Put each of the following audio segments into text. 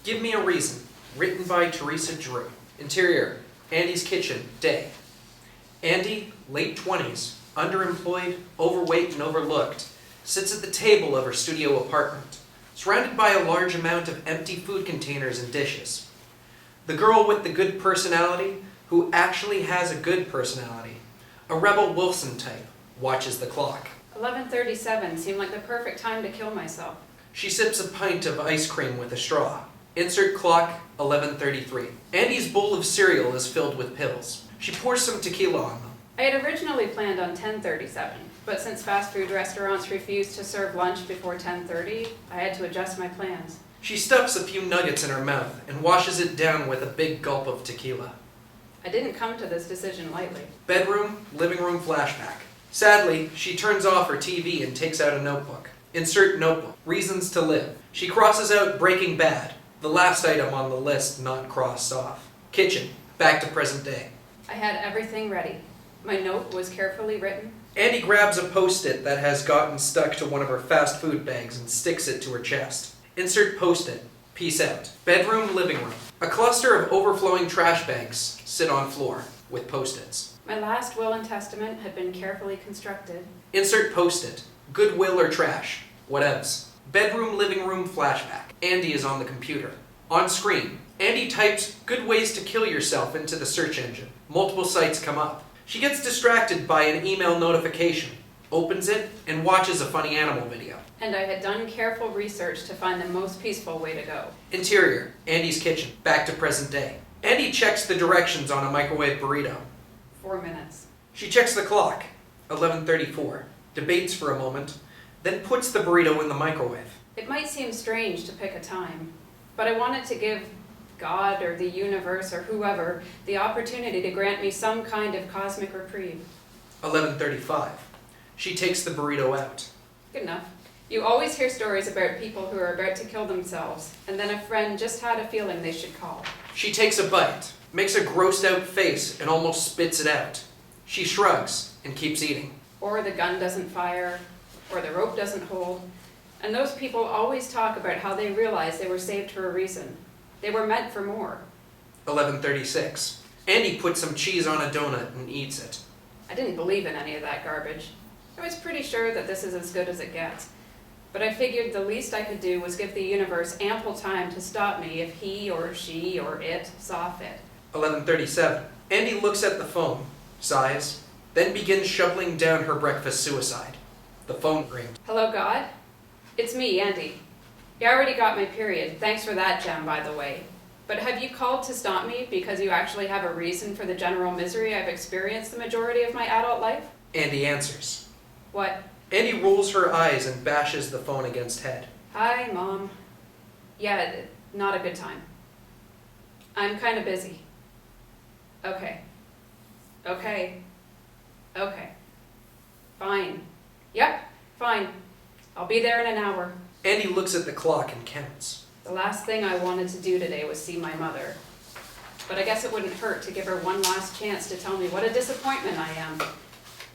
Give Me a Reason, written by Theresa Drew. Interior, Andy's kitchen, day. Andy, late 20s, underemployed, overweight and overlooked, sits at the table of her studio apartment, surrounded by a large amount of empty food containers and dishes. The girl with the good personality, who actually has a good personality, a Rebel Wilson type, watches the clock. 11:37 seemed like the perfect time to kill myself. She sips a pint of ice cream with a straw. Insert clock, 11:33. Andy's bowl of cereal is filled with pills. She pours some tequila on them. I had originally planned on 10:37, but since fast food restaurants refused to serve lunch before 10:30, I had to adjust my plans. She stuffs a few nuggets in her mouth and washes it down with a big gulp of tequila. I didn't come to this decision lightly. Bedroom, living room flashback. Sadly, she turns off her TV and takes out a notebook. Insert notebook. Reasons to live. She crosses out Breaking Bad, the last item on the list not crossed off. Kitchen. Back to present day. I had everything ready. My note was carefully written. Andy grabs a Post-it that has gotten stuck to one of her fast food bags and sticks it to her chest. Insert Post-it. Peace out. Bedroom, living room. A cluster of overflowing trash bags sit on floor with Post-its. My last will and testament had been carefully constructed. Insert Post-it. Goodwill or trash. Whatevs. Bedroom, living room flashback. Andy is on the computer. On screen, Andy types "good ways to kill yourself" into the search engine. Multiple sites come up. She gets distracted by an email notification, opens it, and watches a funny animal video. And I had done careful research to find the most peaceful way to go. Interior, Andy's kitchen. Back to present day. Andy checks the directions on a microwave burrito. 4 minutes. She checks the clock. 11:34. Debates for a moment, then puts the burrito in the microwave. It might seem strange to pick a time, but I wanted to give God or the universe or whoever the opportunity to grant me some kind of cosmic reprieve. 11:35. She takes the burrito out. Good enough. You always hear stories about people who are about to kill themselves, and then a friend just had a feeling they should call. She takes a bite, makes a grossed out face, and almost spits it out. She shrugs and keeps eating. Or the gun doesn't fire, or the rope doesn't hold. And those people always talk about how they realized they were saved for a reason. They were meant for more. 11:36. Andy puts some cheese on a donut and eats it. I didn't believe in any of that garbage. I was pretty sure that this is as good as it gets. But I figured the least I could do was give the universe ample time to stop me if he or she or it saw fit. 11:37. Andy looks at the phone, sighs, then begins shoveling down her breakfast suicide. The phone rings. Hello, God? It's me, Andy. You already got my period. Thanks for that, Jem, by the way. But have you called to stop me because you actually have a reason for the general misery I've experienced the majority of my adult life? Andy answers. What? Andy rolls her eyes and bashes the phone against head. Hi, Mom. Yeah, not a good time. I'm kind of busy. Okay. Fine. Yep, fine. I'll be there in an hour. Andy looks at the clock and counts. The last thing I wanted to do today was see my mother. But I guess it wouldn't hurt to give her one last chance to tell me what a disappointment I am.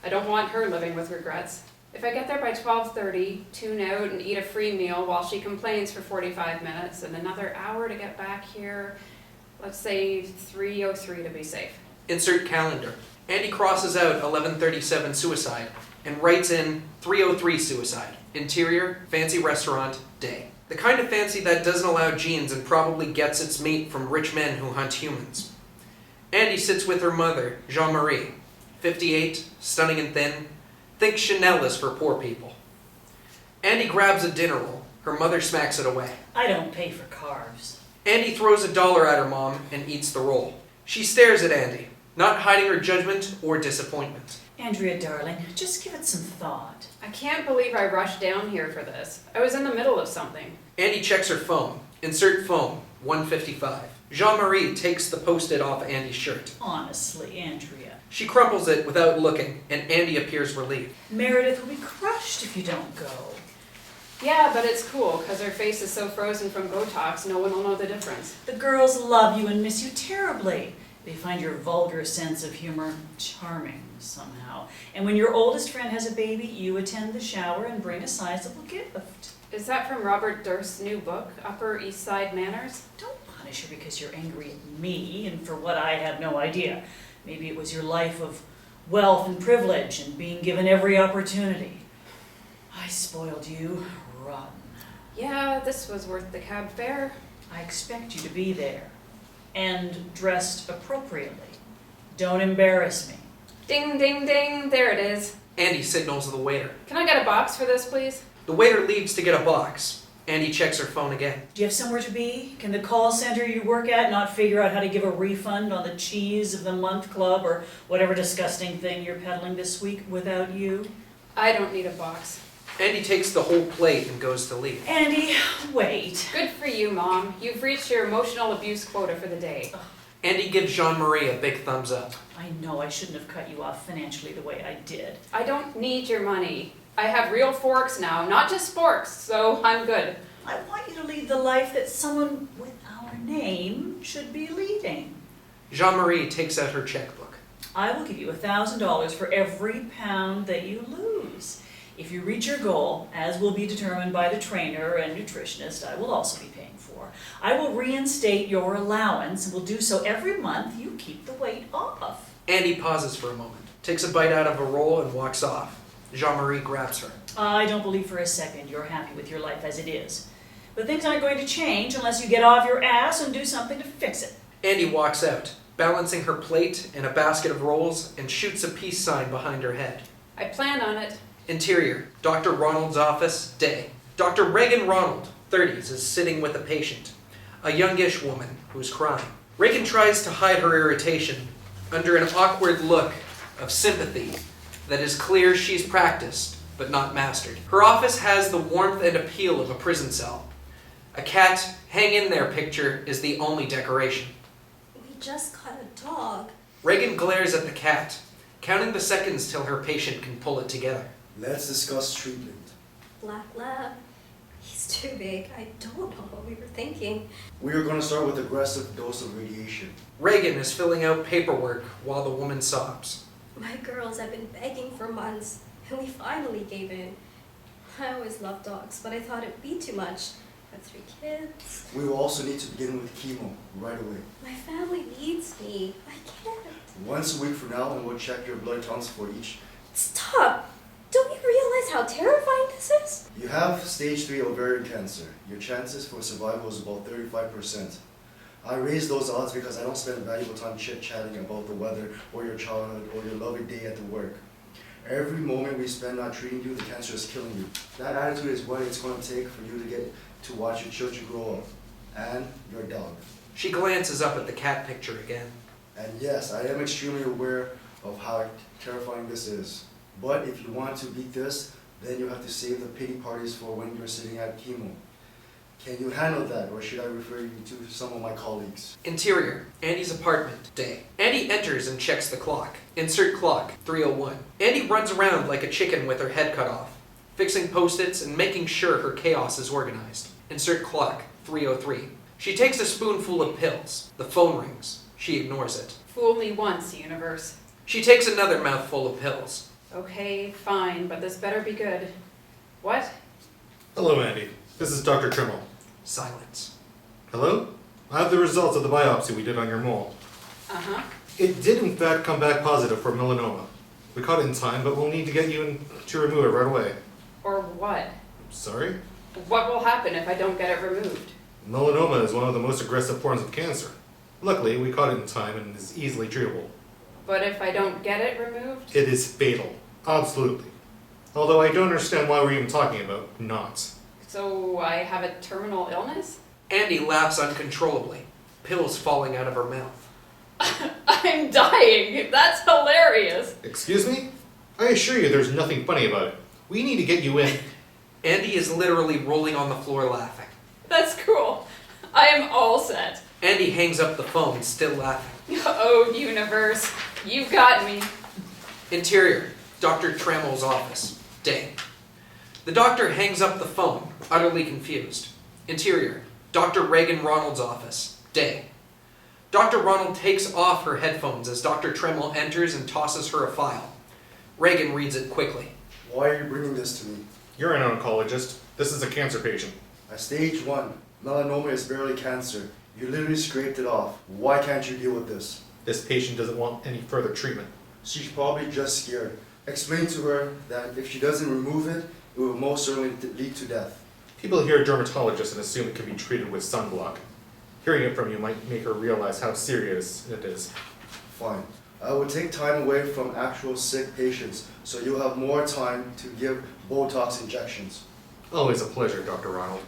I don't want her living with regrets. If I get there by 12:30, tune out and eat a free meal while she complains for 45 minutes and another hour to get back here, let's say 3:03 to be safe. Insert calendar. Andy crosses out 11:37 suicide and writes in 3:03 suicide. Interior, fancy restaurant, day. The kind of fancy that doesn't allow genes and probably gets its meat from rich men who hunt humans. Andy sits with her mother, Jean-Marie, 58, stunning and thin, thinks Chanel is for poor people. Andy grabs a dinner roll. Her mother smacks it away. I don't pay for carbs. Andy throws $1 at her mom and eats the roll. She stares at Andy, not hiding her judgment or disappointment. Andrea, darling, just give it some thought. I can't believe I rushed down here for this. I was in the middle of something. Andy checks her phone. Insert phone, 1:55. Jean-Marie takes the Post-it off Andy's shirt. Honestly, Andrea. She crumples it without looking, and Andy appears relieved. Meredith will be crushed if you don't go. Yeah, but it's cool, because her face is so frozen from Botox, no one will know the difference. The girls love you and miss you terribly. They find your vulgar sense of humor charming somehow. And when your oldest friend has a baby, you attend the shower and bring a sizable gift. Is that from Robert Durst's new book, Upper East Side Manners? Don't punish her because you're angry at me and for what I have no idea. Maybe it was your life of wealth and privilege and being given every opportunity. I spoiled you rotten. Yeah, this was worth the cab fare. I expect you to be there and dressed appropriately. Don't embarrass me. Ding, ding, ding, there it is. Andy signals the waiter. Can I get a box for this, please? The waiter leaves to get a box. Andy checks her phone again. Do you have somewhere to be? Can the call center you work at not figure out how to give a refund on the cheese of the month club or whatever disgusting thing you're peddling this week without you? I don't need a box. Andy takes the whole plate and goes to leave. Andy, wait. Good for you, Mom. You've reached your emotional abuse quota for the day. Andy gives Jean-Marie a big thumbs up. I know I shouldn't have cut you off financially the way I did. I don't need your money. I have real forks now, not just sporks, so I'm good. I want you to lead the life that someone with our name should be leading. Jean-Marie takes out her checkbook. I will give you $1,000 for every pound that you lose. If you reach your goal, as will be determined by the trainer and nutritionist I will also be paying for, I will reinstate your allowance and will do so every month you keep the weight off. Andy pauses for a moment, takes a bite out of a roll and walks off. Jean-Marie grabs her. I don't believe for a second you're happy with your life as it is. But things aren't going to change unless you get off your ass and do something to fix it. Andy walks out, balancing her plate and a basket of rolls, and shoots a peace sign behind her head. I plan on it. Interior, Dr. Ronald's office, day. Dr. Reagan Ronald, 30s, is sitting with a patient, a youngish woman who's crying. Reagan tries to hide her irritation under an awkward look of sympathy that is clear she's practiced, but not mastered. Her office has the warmth and appeal of a prison cell. A cat hang in there picture is the only decoration. We just got a dog. Reagan glares at the cat, counting the seconds till her patient can pull it together. Let's discuss treatment. Black lab. He's too big. I don't know what we were thinking. We are going to start with aggressive dose of radiation. Reagan is filling out paperwork while the woman sobs. My girls have been begging for months, and we finally gave in. I always loved dogs, but I thought it'd be too much. Got 3 kids. We will also need to begin with chemo right away. My family needs me. I can't. Once a week from now, and we'll check your blood counts for each. Stop! Don't you realize how terrifying this is? You have stage 3 ovarian cancer. Your chances for survival is about 35%. I raise those odds because I don't spend valuable time chit-chatting about the weather or your childhood or your lovely day at the work. Every moment we spend not treating you, the cancer is killing you. That attitude is what it's going to take for you to get to watch your children grow up. And your dog. She glances up at the cat picture again. And yes, I am extremely aware of how terrifying this is. But if you want to beat this, then you have to save the pity parties for when you're sitting at chemo. Can you handle that, or should I refer you to some of my colleagues? Interior, Andy's apartment, day. Andy enters and checks the clock. Insert clock, 3:01. Andy runs around like a chicken with her head cut off, fixing post-its and making sure her chaos is organized. Insert clock, 3:03. She takes a spoonful of pills. The phone rings. She ignores it. Fool me once, universe. She takes another mouthful of pills. Okay, fine, but this better be good. What? Hello, Andy. This is Dr. Trimmel. Silence. Hello? I have the results of the biopsy we did on your mole. Uh-huh. It did in fact come back positive for melanoma. We caught it in time, but we'll need to get you in to remove it right away. Or what? Sorry? What will happen if I don't get it removed? Melanoma is one of the most aggressive forms of cancer. Luckily, we caught it in time and is easily treatable. But if I don't get it removed? It is fatal. Absolutely. Although I don't understand why we're even talking about not. So I have a terminal illness? Andy laughs uncontrollably, pills falling out of her mouth. I'm dying! That's hilarious! Excuse me? I assure you there's nothing funny about it. We need to get you in. Andy is literally rolling on the floor laughing. That's cool. I am all set. Andy hangs up the phone, still laughing. Oh, universe. You've got me. Interior, Dr. Trammell's office, day. The doctor hangs up the phone, utterly confused. Interior, Dr. Reagan Ronald's office, day. Dr. Ronald takes off her headphones as Dr. Tremmell enters and tosses her a file. Reagan reads it quickly. Why are you bringing this to me? You're an oncologist. This is a cancer patient. At stage 1, melanoma is barely cancer. You literally scraped it off. Why can't you deal with this? This patient doesn't want any further treatment. She's probably just scared. Explain to her that if she doesn't remove it, it will most certainly lead to death. People hear dermatologist and assume it can be treated with sunblock. Hearing it from you might make her realize how serious it is. Fine. I will take time away from actual sick patients, so you'll have more time to give Botox injections. Always a pleasure, Dr. Ronald.